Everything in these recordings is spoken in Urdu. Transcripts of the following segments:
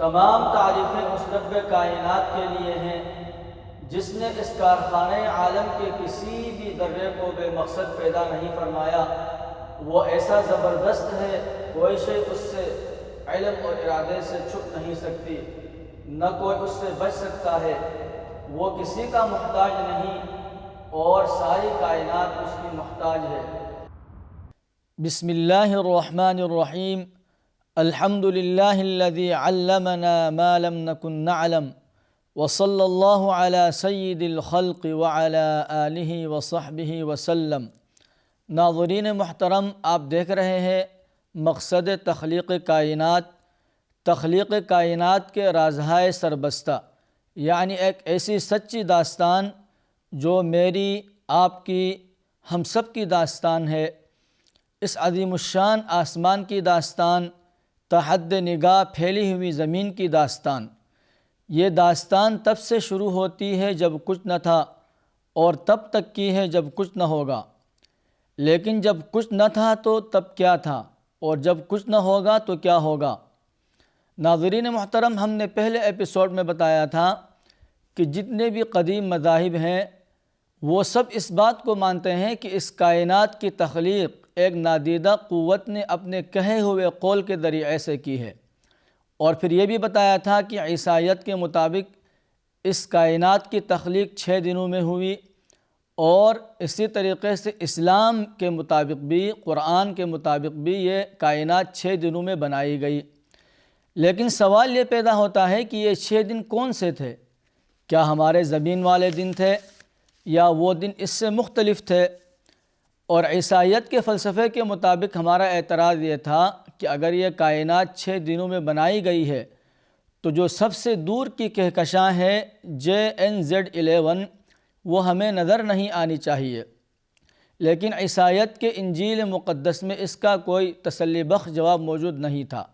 تمام تعریفیں اس رب کائنات کے لیے ہیں جس نے اس کارخانہ عالم کے کسی بھی ذرے کو بے مقصد پیدا نہیں فرمایا۔ وہ ایسا زبردست ہے، کوئی شے اس سے علم اور ارادے سے چھپ نہیں سکتی، نہ کوئی اس سے بچ سکتا ہے۔ وہ کسی کا محتاج نہیں اور ساری کائنات اس کی محتاج ہے۔ بسم اللہ الرحمن الرحیم۔ الحمد للہ الذی علمنا ما لم نکن نعلم، وصلی اللہ علی سید الخلق وعلی آلہ وصحبہ وسلم۔ ناظرین محترم، آپ دیکھ رہے ہیں مقصد تخلیق کائنات۔ تخلیق کائنات کے رازہائے سربستہ، یعنی ایک ایسی سچی داستان جو میری، آپ کی، ہم سب کی داستان ہے۔ اس عظیم الشان آسمان کی داستان، تحد نگاہ پھیلی ہوئی زمین کی داستان۔ یہ داستان تب سے شروع ہوتی ہے جب کچھ نہ تھا، اور تب تک کی ہے جب کچھ نہ ہوگا۔ لیکن جب کچھ نہ تھا تو تب کیا تھا، اور جب کچھ نہ ہوگا تو کیا ہوگا؟ ناظرین محترم، ہم نے پہلے ایپیسوڈ میں بتایا تھا کہ جتنے بھی قدیم مذاہب ہیں وہ سب اس بات کو مانتے ہیں کہ اس کائنات کی تخلیق ایک نادیدہ قوت نے اپنے کہے ہوئے قول کے ذریعے سے کی ہے۔ اور پھر یہ بھی بتایا تھا کہ عیسائیت کے مطابق اس کائنات کی تخلیق 6 دنوں میں ہوئی، اور اسی طریقے سے اسلام کے مطابق بھی، قرآن کے مطابق بھی یہ کائنات 6 دنوں میں بنائی گئی۔ لیکن سوال یہ پیدا ہوتا ہے کہ یہ 6 دن کون سے تھے؟ کیا ہمارے زمین والے دن تھے، یا وہ دن اس سے مختلف تھے؟ اور عیسائیت کے فلسفے کے مطابق ہمارا اعتراض یہ تھا کہ اگر یہ کائنات 6 دنوں میں بنائی گئی ہے تو جو سب سے دور کی کہکشاں ہے JNZ11 وہ ہمیں نظر نہیں آنی چاہیے۔ لیکن عیسائیت کے انجیل مقدس میں اس کا کوئی تسلی بخش جواب موجود نہیں تھا۔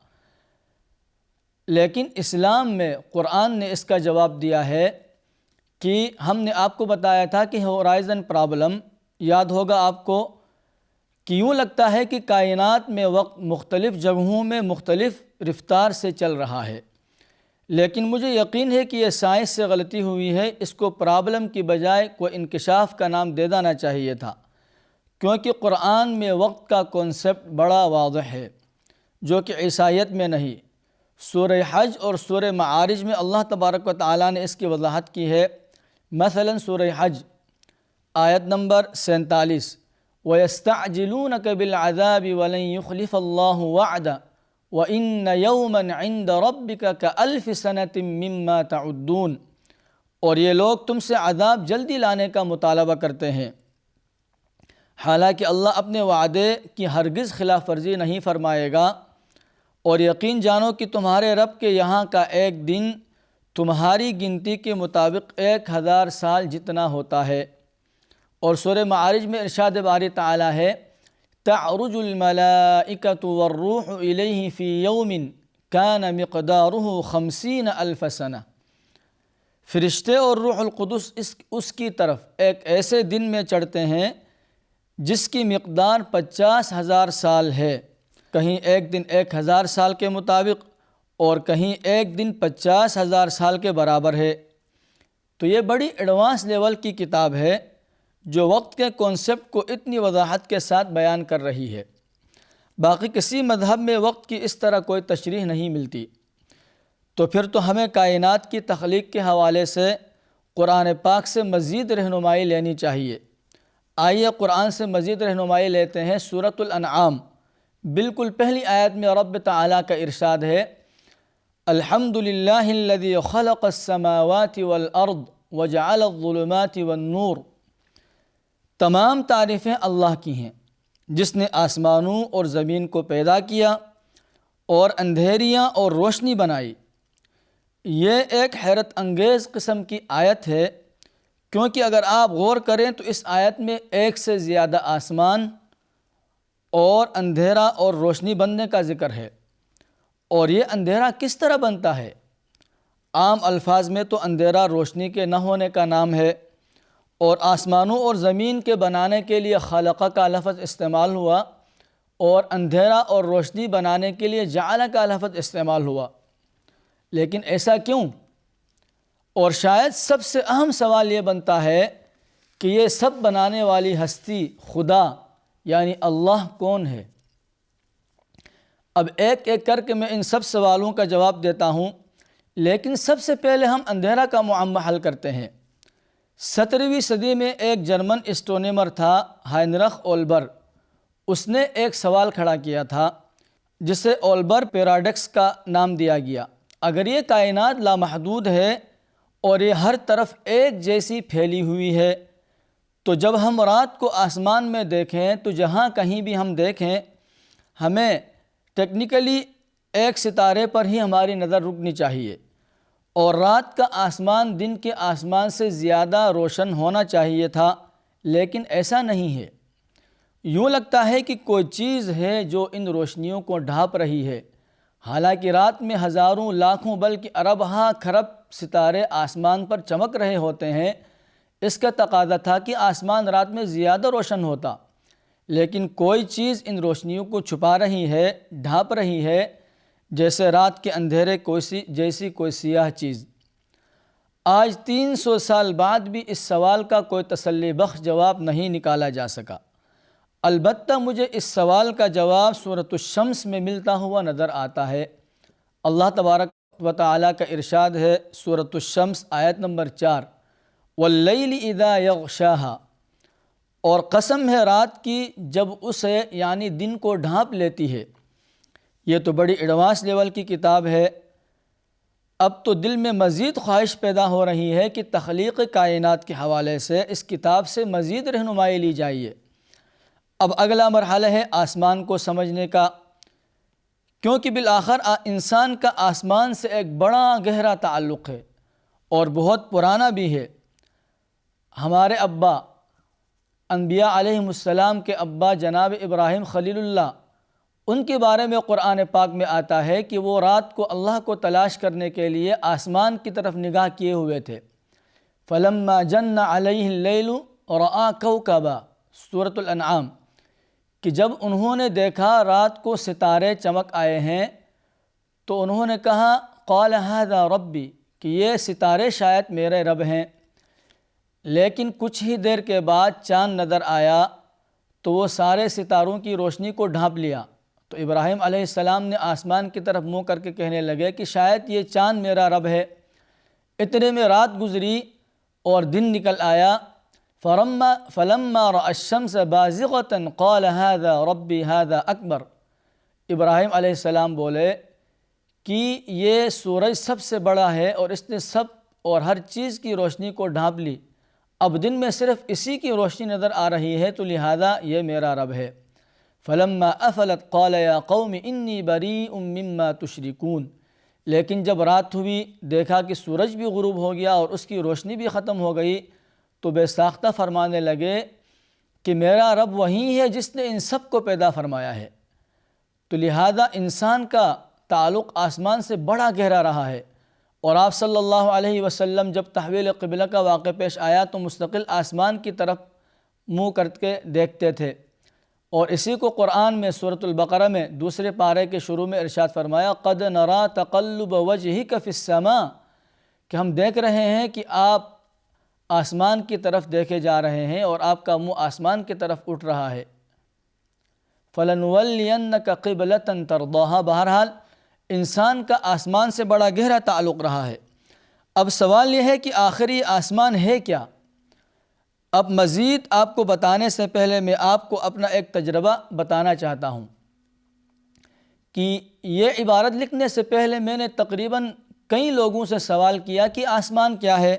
لیکن اسلام میں قرآن نے اس کا جواب دیا ہے کہ ہم نے آپ کو بتایا تھا کہ ہورائزن پرابلم، یاد ہوگا آپ کو، کہ یوں لگتا ہے کہ کائنات میں وقت مختلف جگہوں میں مختلف رفتار سے چل رہا ہے، لیکن مجھے یقین ہے کہ یہ سائنس سے غلطی ہوئی ہے۔ اس کو پرابلم کی بجائے کوئی انکشاف کا نام دے دینا چاہیے تھا، کیونکہ قرآن میں وقت کا کنسپٹ بڑا واضح ہے جو کہ عیسائیت میں نہیں۔ سورہ حج اور سورہ معارج میں اللہ تبارک و تعالیٰ نے اس کی وضاحت کی ہے۔ مثلا سورہ حج آیت نمبر 47، وَيَسْتَعْجِلُونَكَ بِالْعَذَابِ وَلَنْ يُخْلِفَ اللَّهُ وَعْدَهُ وَإِنَّ يَوْمًا عِنْدَ رَبِّكَ كَأَلْفِ سَنَةٍ مِّمَّا تَعُدُّونَ، اور یہ لوگ تم سے عذاب جلدی لانے کا مطالبہ کرتے ہیں، حالانکہ اللہ اپنے وعدے کی ہرگز خلاف ورزی نہیں فرمائے گا، اور یقین جانو کہ تمہارے رب کے یہاں کا ایک دن تمہاری گنتی کے مطابق 1000 سال جتنا ہوتا ہے۔ اور سورہ معارج میں ارشاد باری تعالیٰ ہے، تعرج الملائکۃ والروح الیہ فی یوم کان مقدارہ 50,000 سنہ، فرشتے اور روح القدس اس کی طرف ایک ایسے دن میں چڑھتے ہیں جس کی مقدار 50,000 سال ہے۔ کہیں ایک دن 1000 سال کے مطابق، اور کہیں ایک دن 50,000 سال کے برابر ہے۔ تو یہ بڑی ایڈوانس لیول کی کتاب ہے جو وقت کے کانسیپٹ کو اتنی وضاحت کے ساتھ بیان کر رہی ہے۔ باقی کسی مذہب میں وقت کی اس طرح کوئی تشریح نہیں ملتی۔ تو پھر تو ہمیں کائنات کی تخلیق کے حوالے سے قرآن پاک سے مزید رہنمائی لینی چاہیے۔ آئیے قرآن سے مزید رہنمائی لیتے ہیں۔ سورۃ الانعام بالکل پہلی آیت میں رب تعالیٰ کا ارشاد ہے، الحمد للہ الذی خلق السماوات والارض وجعل الظلمات والنور، تمام تعریفیں اللہ کی ہیں جس نے آسمانوں اور زمین کو پیدا کیا اور اندھیریاں اور روشنی بنائی۔ یہ ایک حیرت انگیز قسم کی آیت ہے، کیونکہ اگر آپ غور کریں تو اس آیت میں ایک سے زیادہ آسمان اور اندھیرا اور روشنی بننے کا ذکر ہے۔ اور یہ اندھیرا کس طرح بنتا ہے؟ عام الفاظ میں تو اندھیرا روشنی کے نہ ہونے کا نام ہے، اور آسمانوں اور زمین کے بنانے کے لیے خلقہ کا لفظ استعمال ہوا، اور اندھیرا اور روشنی بنانے کے لیے جعل کا لفظ استعمال ہوا۔ لیکن ایسا کیوں؟ اور شاید سب سے اہم سوال یہ بنتا ہے کہ یہ سب بنانے والی ہستی خدا یعنی اللہ کون ہے؟ اب ایک ایک کر کے میں ان سب سوالوں کا جواب دیتا ہوں، لیکن سب سے پہلے ہم اندھیرا کا معمہ حل کرتے ہیں۔ 17ویں صدی میں ایک جرمن اسٹرونیمر تھا ہائنرخ اولبر۔ اس نے ایک سوال کھڑا کیا تھا جسے اولبر پیراڈکس کا نام دیا گیا۔ اگر یہ کائنات لامحدود ہے اور یہ ہر طرف ایک جیسی پھیلی ہوئی ہے، تو جب ہم رات کو آسمان میں دیکھیں تو جہاں کہیں بھی ہم دیکھیں، ہمیں ٹیکنیکلی ایک ستارے پر ہی ہماری نظر رکنی چاہیے، اور رات کا آسمان دن کے آسمان سے زیادہ روشن ہونا چاہیے تھا، لیکن ایسا نہیں ہے۔ یوں لگتا ہے کہ کوئی چیز ہے جو ان روشنیوں کو ڈھانپ رہی ہے، حالانکہ رات میں ہزاروں لاکھوں بلکہ ارب ہا کھرب ستارے آسمان پر چمک رہے ہوتے ہیں۔ اس کا تقاضا تھا کہ آسمان رات میں زیادہ روشن ہوتا، لیکن کوئی چیز ان روشنیوں کو چھپا رہی ہے، ڈھانپ رہی ہے، جیسے رات کے اندھیرے جیسی کوئی سیاہ چیز۔ آج 300 سال بعد بھی اس سوال کا کوئی تسلی بخش جواب نہیں نکالا جا سکا۔ البتہ مجھے اس سوال کا جواب سورۃ الشمس میں ملتا ہوا نظر آتا ہے۔ اللہ تبارک و تعالیٰ کا ارشاد ہے، سورۃ الشمس آیت نمبر 4، وَاللَّيْلِ إِذَا يَغْشَاهَا، اور قسم ہے رات کی جب اسے یعنی دن کو ڈھانپ لیتی ہے۔ یہ تو بڑی ایڈوانس لیول کی کتاب ہے۔ اب تو دل میں مزید خواہش پیدا ہو رہی ہے کہ تخلیق کائنات کے حوالے سے اس کتاب سے مزید رہنمائی لی جائے۔ اب اگلا مرحلہ ہے آسمان کو سمجھنے کا، کیونکہ بالآخر انسان کا آسمان سے ایک بڑا گہرا تعلق ہے اور بہت پرانا بھی ہے۔ ہمارے ابا انبیاء علیہم السلام کے ابا جناب ابراہیم خلیل اللہ، ان کے بارے میں قرآن پاک میں آتا ہے کہ وہ رات کو اللہ کو تلاش کرنے کے لیے آسمان کی طرف نگاہ کیے ہوئے تھے۔ فَلَمَّا جَنَّ عَلَيْهِ اللَّيْلُ رَأَىٰ كَوْكَبًا، سورۃ الانعام، کہ جب انہوں نے دیکھا رات کو ستارے چمک آئے ہیں تو انہوں نے کہا قَالَ هَذَا رَبِّي، کہ یہ ستارے شاید میرے رب ہیں۔ لیکن کچھ ہی دیر کے بعد چاند نظر آیا تو وہ سارے ستاروں کی روشنی کو ڈھانپ لیا، تو ابراہیم علیہ السلام نے آسمان کی طرف منہ کر کے کہنے لگے کہ شاید یہ چاند میرا رب ہے۔ اتنے میں رات گزری اور دن نکل آیا۔ فَلَمَّا رَأَى الشَّمْسَ بَازِغَةً قَالَ هَذَا رَبِّي هَذَا أَكْبَرُ، ابراہیم علیہ السلام بولے کہ یہ سورج سب سے بڑا ہے اور اس نے سب اور ہر چیز کی روشنی کو ڈھانپ لی، اب دن میں صرف اسی کی روشنی نظر آ رہی ہے، تو لہذا یہ میرا رب ہے۔ فَلَمَّا أَفَلَتْ قَالَ يَا قَوْمِ إِنِّي بَرِيءٌ مِّمَّا تُشْرِكُونَ، لیکن جب رات ہوئی دیکھا کہ سورج بھی غروب ہو گیا اور اس کی روشنی بھی ختم ہو گئی، تو بے ساختہ فرمانے لگے کہ میرا رب وہی ہے جس نے ان سب کو پیدا فرمایا ہے۔ تو لہذا انسان کا تعلق آسمان سے بڑا گہرا رہا ہے، اور آپ صلی اللہ علیہ وسلم جب تحویل قبلہ کا واقعہ پیش آیا تو مستقل آسمان کی طرف منہ کر کے دیکھتے تھے، اور اسی کو قرآن میں سورۃ البقرہ میں دوسرے پارے کے شروع میں ارشاد فرمایا قَدْ نَرَىٰ تَقَلُّبَ وَجْهِكَ فِي السَّمَاءِ، کہ ہم دیکھ رہے ہیں کہ آپ آسمان کی طرف دیکھے جا رہے ہیں اور آپ کا منہ آسمان کی طرف اٹھ رہا ہے۔ فَلَنُوَلِّيَنَّكَ قِبْلَةً تَرْضَاهَا، بہرحال انسان کا آسمان سے بڑا گہرا تعلق رہا ہے۔ اب سوال یہ ہے کہ آخر یہ آسمان ہے کیا؟ اب مزید آپ کو بتانے سے پہلے میں آپ کو اپنا ایک تجربہ بتانا چاہتا ہوں کہ یہ عبارت لکھنے سے پہلے میں نے تقریباً کئی لوگوں سے سوال کیا کہ آسمان کیا ہے۔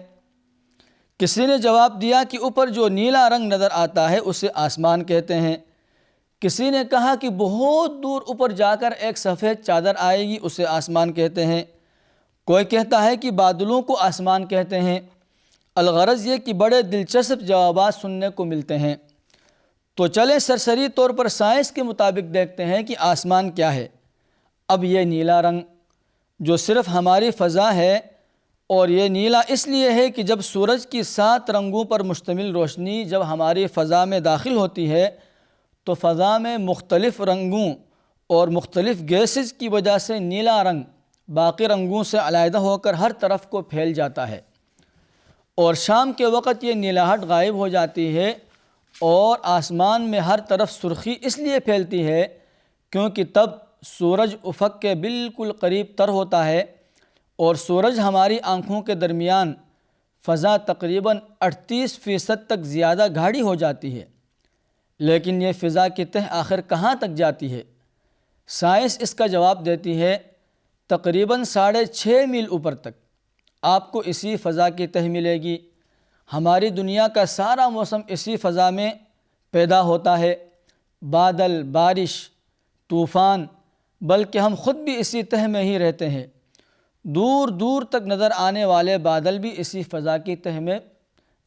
کسی نے جواب دیا کہ اوپر جو نیلا رنگ نظر آتا ہے اسے آسمان کہتے ہیں۔ کسی نے کہا کہ بہت دور اوپر جا کر ایک سفید چادر آئے گی، اسے آسمان کہتے ہیں۔ کوئی کہتا ہے کہ بادلوں کو آسمان کہتے ہیں۔ الغرض یہ کہ بڑے دلچسپ جوابات سننے کو ملتے ہیں۔ تو چلیں سرسری طور پر سائنس کے مطابق دیکھتے ہیں کہ آسمان کیا ہے۔ اب یہ نیلا رنگ جو صرف ہماری فضا ہے، اور یہ نیلا اس لیے ہے کہ جب سورج کی 7 رنگوں پر مشتمل روشنی جب ہماری فضا میں داخل ہوتی ہے تو فضا میں مختلف رنگوں اور مختلف گیسز کی وجہ سے نیلا رنگ باقی رنگوں سے علیحدہ ہو کر ہر طرف کو پھیل جاتا ہے، اور شام کے وقت یہ نیلاہٹ غائب ہو جاتی ہے، اور آسمان میں ہر طرف سرخی اس لیے پھیلتی ہے کیونکہ تب سورج افق کے بالکل قریب تر ہوتا ہے، اور سورج ہماری آنکھوں کے درمیان فضا تقریباً 38% تک زیادہ گاڑھی ہو جاتی ہے۔ لیکن یہ فضا کی تہ آخر کہاں تک جاتی ہے؟ سائنس اس کا جواب دیتی ہے تقریباً 6.5 میل اوپر تک آپ کو اسی فضا کی تہ ملے گی۔ ہماری دنیا کا سارا موسم اسی فضا میں پیدا ہوتا ہے، بادل، بارش، طوفان، بلکہ ہم خود بھی اسی تہ میں ہی رہتے ہیں۔ دور دور تک نظر آنے والے بادل بھی اسی فضا کی تہ میں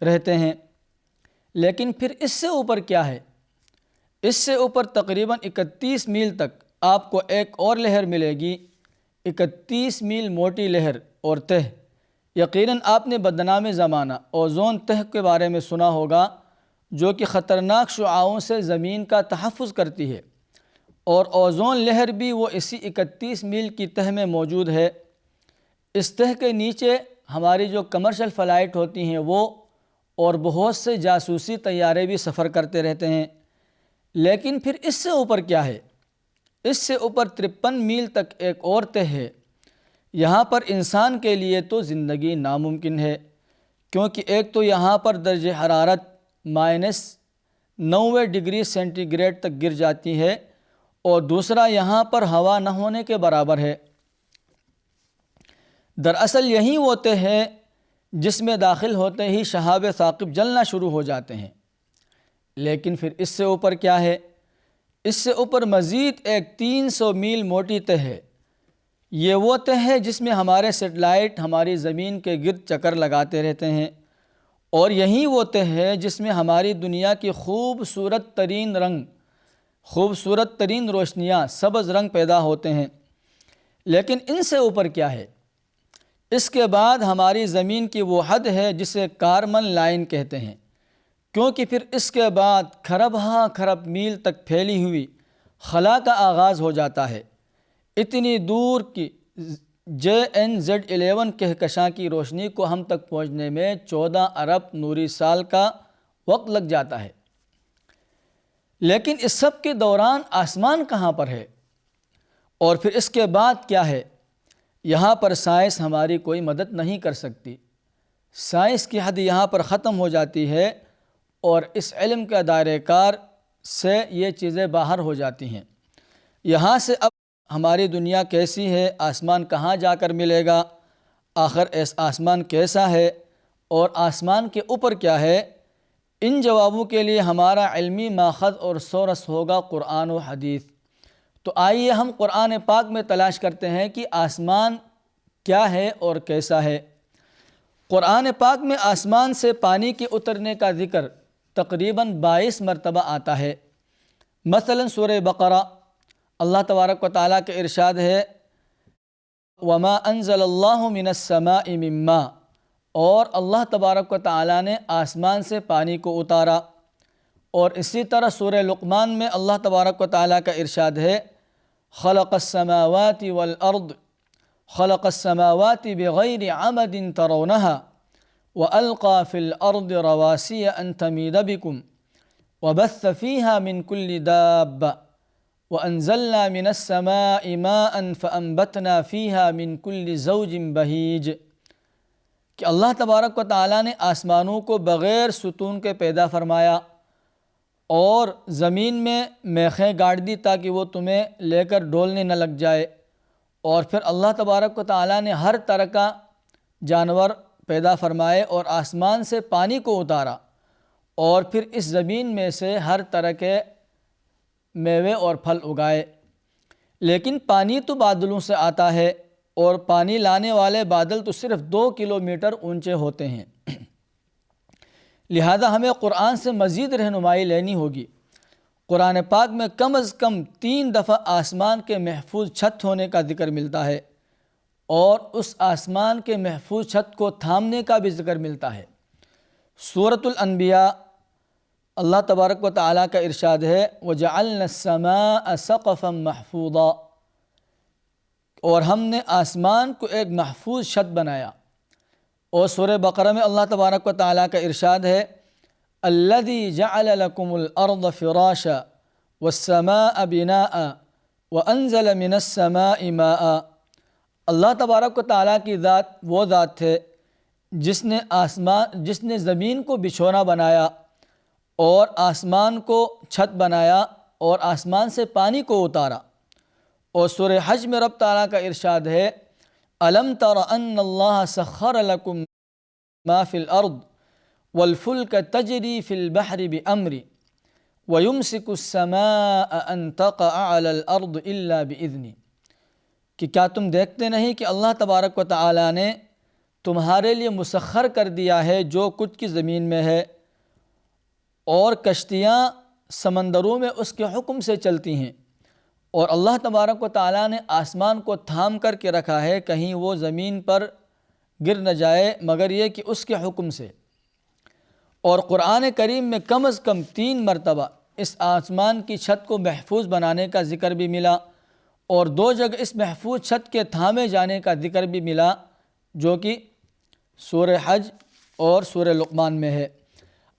رہتے ہیں۔ لیکن پھر اس سے اوپر کیا ہے؟ اس سے اوپر تقریباً 31 میل تک آپ کو ایک اور لہر ملے گی، 31 میل موٹی لہر اور تہ۔ یقیناً آپ نے بدنام زمانہ اوزون تہ کے بارے میں سنا ہوگا، جو کہ خطرناک شعاعوں سے زمین کا تحفظ کرتی ہے، اور اوزون لہر بھی وہ اسی 31 میل کی تہ میں موجود ہے۔ اس تہ کے نیچے ہماری جو کمرشل فلائٹ ہوتی ہیں وہ اور بہت سے جاسوسی طیارے بھی سفر کرتے رہتے ہیں۔ لیکن پھر اس سے اوپر کیا ہے؟ اس سے اوپر 53 میل تک ایک اور تہ ہے۔ یہاں پر انسان کے لیے تو زندگی ناممکن ہے، کیونکہ ایک تو یہاں پر درجہ حرارت -90 ڈگری سینٹی گریڈ تک گر جاتی ہے، اور دوسرا یہاں پر ہوا نہ ہونے کے برابر ہے۔ دراصل یہی وہ تہ ہے جس میں داخل ہوتے ہی شہاب ثاقب جلنا شروع ہو جاتے ہیں۔ لیکن پھر اس سے اوپر کیا ہے؟ اس سے اوپر مزید ایک 300 میل موٹی تہ ہے۔ یہ وہ تہ ہے جس میں ہمارے سیٹلائٹ ہماری زمین کے گرد چکر لگاتے رہتے ہیں، اور یہی وہ تہ ہے جس میں ہماری دنیا کی خوبصورت ترین روشنیاں سبز رنگ پیدا ہوتے ہیں۔ لیکن ان سے اوپر کیا ہے؟ اس کے بعد ہماری زمین کی وہ حد ہے جسے کارمن لائن کہتے ہیں، کیونکہ پھر اس کے بعد کھرب میل تک پھیلی ہوئی خلا کا آغاز ہو جاتا ہے۔ اتنی دور کی JNZ11 کہکشاں کی روشنی کو ہم تک پہنچنے میں 14 ارب نوری سال کا وقت لگ جاتا ہے۔ لیکن اس سب کے دوران آسمان کہاں پر ہے؟ اور پھر اس کے بعد کیا ہے؟ یہاں پر سائنس ہماری کوئی مدد نہیں کر سکتی۔ سائنس کی حد یہاں پر ختم ہو جاتی ہے، اور اس علم کا دائرہ کار سے یہ چیزیں باہر ہو جاتی ہیں۔ یہاں سے اب ہماری دنیا کیسی ہے، آسمان کہاں جا کر ملے گا، آخر آسمان کیسا ہے، اور آسمان کے اوپر کیا ہے، ان جوابوں کے لیے ہمارا علمی ماخذ اور سورس ہوگا قرآن و حدیث۔ تو آئیے ہم قرآن پاک میں تلاش کرتے ہیں کہ آسمان کیا ہے اور کیسا ہے۔ قرآن پاک میں آسمان سے پانی کے اترنے کا ذکر تقریباً 22 مرتبہ آتا ہے۔ مثلا سورہ بقرہ اللہ تبارک و تعالیٰ کا ارشاد ہے وَمَا أَنزَلَ اللَّهُ مِنَ السَّمَاءِ مِن مَّاءٍ، اور اللہ تبارک و تعالیٰ نے آسمان سے پانی کو اتارا۔ اور اسی طرح سورہ لقمان میں اللہ تبارک و تعالیٰ کا ارشاد ہے خلق السماوات والارض خلق السماوات بغیر عمد ترونها وألقى في الأرض رواسي أن تميد بكم وبث فيها من كل دابة وأنزلنا من السماء ماء فأنبتنا فيها من كل زوج بهيج، کہ اللہ تبارک و تعالیٰ نے آسمانوں کو بغیر ستون کے پیدا فرمایا اور زمین میں میخیں گاڑ دی تاکہ وہ تمہیں لے کر ڈولنے نہ لگ جائے، اور پھر اللہ تبارک و تعالیٰ نے ہر طرح کا جانور پیدا فرمائے اور آسمان سے پانی کو اتارا، اور پھر اس زمین میں سے ہر طرح کے میوے اور پھل اگائے۔ لیکن پانی تو بادلوں سے آتا ہے، اور پانی لانے والے بادل تو صرف 2 کلومیٹر اونچے ہوتے ہیں۔ لہذا ہمیں قرآن سے مزید رہنمائی لینی ہوگی۔ قرآن پاک میں کم از کم 3 دفعہ آسمان کے محفوظ چھت ہونے کا ذکر ملتا ہے، اور اس آسمان کے محفوظ چھت کو تھامنے کا بھی ذکر ملتا ہے۔ سورۃ الانبیاء اللہ تبارک و تعالیٰ کا ارشاد ہے وَجَعَلْنَا السَّمَاءَ سَقْفًا مَحْفُوظًا، اور ہم نے آسمان کو ایک محفوظ چھت بنایا۔ اور سورہ بقرہ میں اللہ تبارک و تعالیٰ کا ارشاد ہے الذی جعل لکم الارض فراشا والسماء بناء وانزل من السماء ماء۔ اللہ تبارک و تعالیٰ کی ذات وہ ذات ہے جس نے زمین کو بچھونا بنایا اور آسمان کو چھت بنایا اور آسمان سے پانی کو اتارا۔ اور سورہ حج میں رب تعالیٰ کا ارشاد ہے الم تر ان اللہ سخر لکم ما فی الارض والفلک تجری فی البحر بامرہ ویمسک السماء ان تقع علی الارض الا باذنہ، کہ کیا تم دیکھتے نہیں کہ اللہ تبارک و تعالیٰ نے تمہارے لیے مسخر کر دیا ہے جو کچھ کی زمین میں ہے، اور کشتیاں سمندروں میں اس کے حکم سے چلتی ہیں، اور اللہ تبارک و تعالیٰ نے آسمان کو تھام کر کے رکھا ہے کہیں وہ زمین پر گر نہ جائے مگر یہ کہ اس کے حکم سے۔ اور قرآن کریم میں کم از کم 3 مرتبہ اس آسمان کی چھت کو محفوظ بنانے کا ذکر بھی ملا، اور 2 جگہ اس محفوظ چھت کے تھامے جانے کا ذکر بھی ملا، جو کہ سورہ حج اور سورہ لقمان میں ہے۔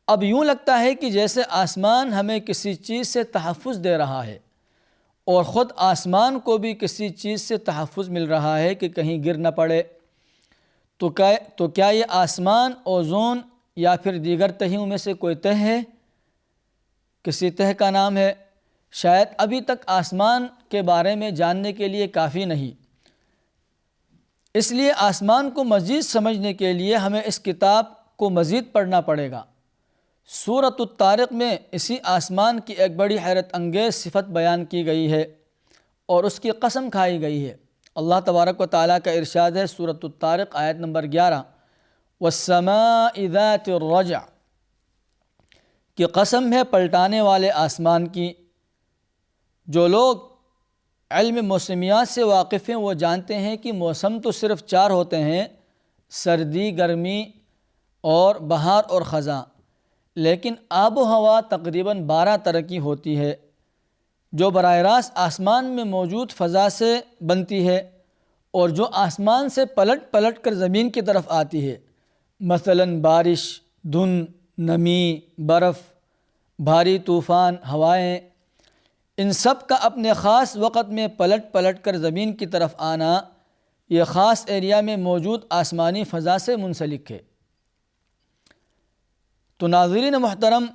اب یوں لگتا ہے کہ جیسے آسمان ہمیں کسی چیز سے تحفظ دے رہا ہے، اور خود آسمان کو بھی کسی چیز سے تحفظ مل رہا ہے کہ کہیں گر نہ پڑے۔ تو کیا یہ آسمان اوزون یا پھر دیگر تہوں میں سے کوئی تہ ہے؟ کسی تہ کا نام ہے؟ شاید ابھی تک آسمان کے بارے میں جاننے کے لیے کافی نہیں، اس لیے آسمان کو مزید سمجھنے کے لیے ہمیں اس کتاب کو مزید پڑھنا پڑے گا۔ سورۃ الطارق میں اسی آسمان کی ایک بڑی حیرت انگیز صفت بیان کی گئی ہے اور اس کی قسم کھائی گئی ہے۔ اللہ تبارک و تعالیٰ کا ارشاد ہے سورۃ الطارق آیت نمبر 11 والسماء ذات الرجع، کہ قسم ہے پلٹانے والے آسمان کی۔ جو لوگ علم موسمیات سے واقف ہیں وہ جانتے ہیں کہ موسم تو صرف 4 ہوتے ہیں، سردی، گرمی اور بہار اور خزاں، لیکن آب و ہوا تقریباً 12 طرح کی ہوتی ہے جو براہ راست آسمان میں موجود فضا سے بنتی ہے اور جو آسمان سے پلٹ پلٹ کر زمین کی طرف آتی ہے، مثلاً بارش، دھند، نمی، برف، بھاری طوفان، ہوائیں، ان سب کا اپنے خاص وقت میں پلٹ پلٹ کر زمین کی طرف آنا یہ خاص ایریا میں موجود آسمانی فضا سے منسلک ہے۔ تو ناظرین محترم،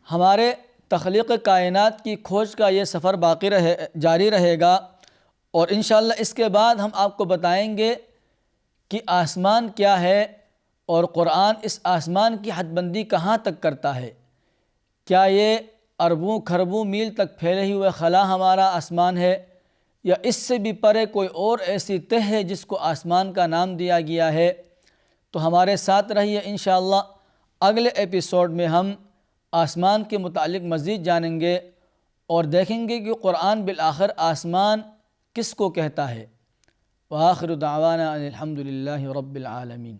ہمارے تخلیق کائنات کی کھوج کا یہ سفر جاری رہے گا، اور انشاءاللہ اس کے بعد ہم آپ کو بتائیں گے کہ آسمان کیا ہے اور قرآن اس آسمان کی حد بندی کہاں تک کرتا ہے۔ کیا یہ اربوں کھربوں میل تک پھیلے ہوئے خلا ہمارا آسمان ہے، یا اس سے بھی پرے کوئی اور ایسی تہ ہے جس کو آسمان کا نام دیا گیا ہے؟ تو ہمارے ساتھ رہیے، انشاءاللہ اگلے ایپیسوڈ میں ہم آسمان کے متعلق مزید جانیں گے اور دیکھیں گے کہ قرآن بالآخر آسمان کس کو کہتا ہے۔ وآخر دعوانا ان الحمد للہ رب العالمین۔